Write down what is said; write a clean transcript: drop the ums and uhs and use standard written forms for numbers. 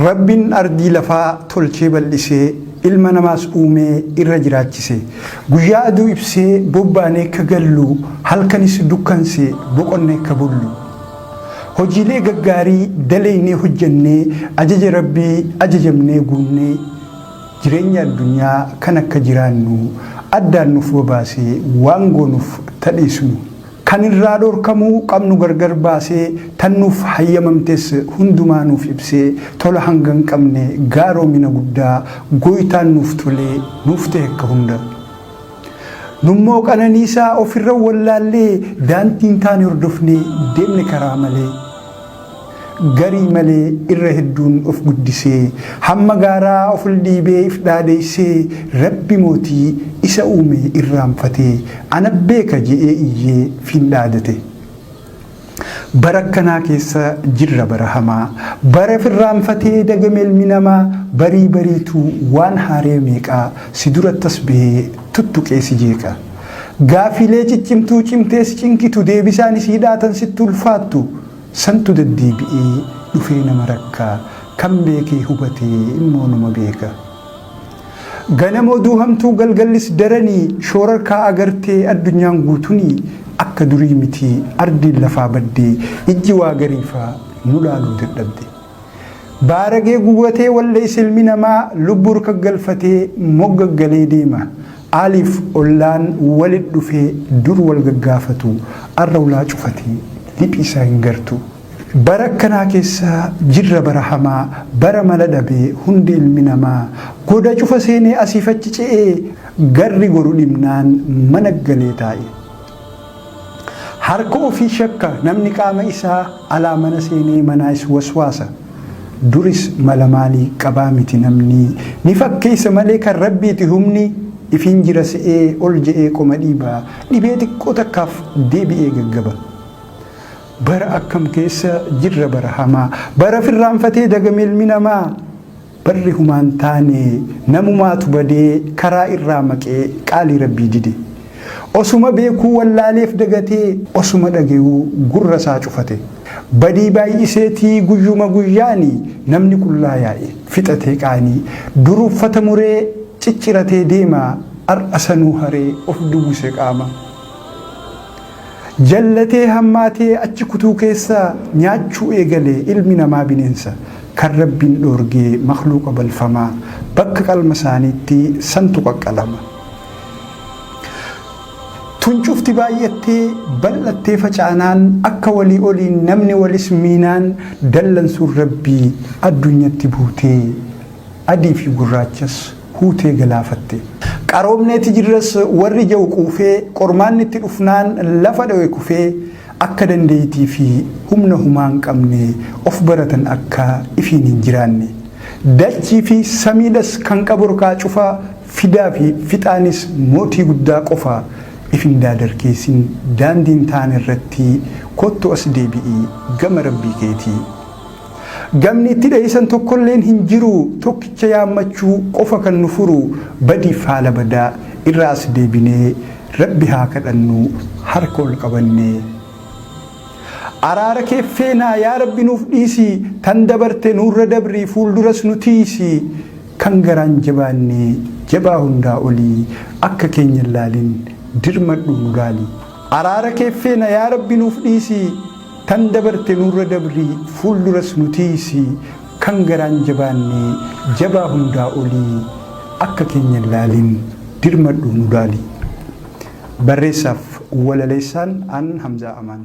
Rabbiin ardii lafaa tolchee bal'isee ilma namaas uumee irra jiraachise guyyaa aduu ibsee bobbaanee akka gallu halkanis dukkansee boqonnee akka bullu hojiilee gaggaarii dalaynee hojjennee ajaja Rabbii ajajamnee guunnee jireenya addunyaa kan akka jiraannu addaan nuuf baasee waan goonuuf tadhiisnu kan irraa dhorkamuu qabnu gargar baasee tannuuf hayyamamtes hundumaa nuuf ibsee tola hangan qabne gaaroomina guddaa gooytaan nuuf tolee nuuf ta'e akka hunda nummoo qananiisaa ofirra wallaallee daantiin taane hordofnee deemne karaa malee garii malee irra hedduun of guddisee hamma gaaraa of dhiibee if dhaadeessee Rabbi mootii isa uume irraanfatee ana beeka je'ee iyyee fin dhaadate barakkanaa keessa jirra bara hamaa bara firraanfatee dagame ilmi namaa barii bariitu waan haaree meeqaa si durattas bahee tuttuqee si jeeqa gaafilee ciccimtuu cimtees cinqitu deebisaan isii dhaatan sitti ulfaattu santu deddeebi'ee dhufee nama rakkaa kan beekee hubatee immoo nama beeka ganama oduu hamtuu galgallis daranii shoorarkaa agartee addunyaan guutunii akka durii miti ardiin lafaa baddee ijji waa gariifaa nu laaluu dadhabde baaragee guwwatee wallees ilmi namaa lubbur kaggalfatee moggaggalee deema aaliif ollaan walit dhufee dur wal gaggaafatu arra ulaa cufatee liphii isaa hin gartu barakkanaa keessa jirra bara hamaa bara mala dhabee hundi ilmi namaa goda cufa seenee asiif achi ce'ee garri goru dhimnaan mana galee taa'e harka ofii shakka namni qaama isaa alaa mana seenee manaas waswaasa duris mala maalii qabaa miti namni ni fakkeessa malee kan rabbiiti humni ifiin jira se'ee ol je'ee qoma dhiibaa dhibee xiqqoo takkaaf deebi'ee gaggaba bara akkam keessa jirra bara hamaa bara firraanfatee dagame ilmi namaa barri humaan taane namumaatu badee karaa irraa maqee qaalii Rabbii dide osuma beekuu wallaaleef dagatee osuma dhagayuu gurra isaa cufate badii baay'iseetii guyyuma guyyaanii namni qullaa yaa'e fixatee qaanii duruuffata muree cicciratee deemaa ar'a sanuu haree of duwwise qaama jallatee hammaatee achi kutuu keessaa nyaachuu eegalee ilmi namaa bineensa kan Rabbiin dhoorgee makhluuqa balfamaa bakka qalma isaaniitti santu qaqqalama tuncufti baay'attee bal'attee facaanaan akka walii oliin namni walis miinaan dallansuun Rabbii addunyatti buutee adii fi gurraachas huutee galaafatte qaroomneeti jirras warri jau quufee qormaanni itti dhufnaan lafa dhawe kufee akka dandeeyitii fi humna humaan qabne of baratan akka ifiin hin jiraanne dachii fi samiidhas kan qaburkaa cufa fidaa fi fixaanis mootii guddaa qofa ifin daadarkeessin daandiin taan irratti kottu as deebi'ii gama Rabbii keetii gamni itti dheeysan tokkolleen hin jiru tokkicha yaammachuu qofa kan nu furu badiif haala badaa irraa as deebinee Rabbi haa kadhannu harka ol qabannee araara kee feenaa yaa Rabbi nuuf dhiisi tan dabarte nurra dabrii fuulduras nu tiisi kan garaan jabaanne jabaa hundaa olii akka keenya laalin dirmadhu nu gaali araara kee feenaa yaa Rabbi nuuf dhiisi tan dabarte nurra dabrii fuulduras nu tiisi kan garaan jabaanne jabaa hundaa olii akka keenya laalin dirmadhu nu gaali barreessaaf walaleessaan an Hamzaa Amaan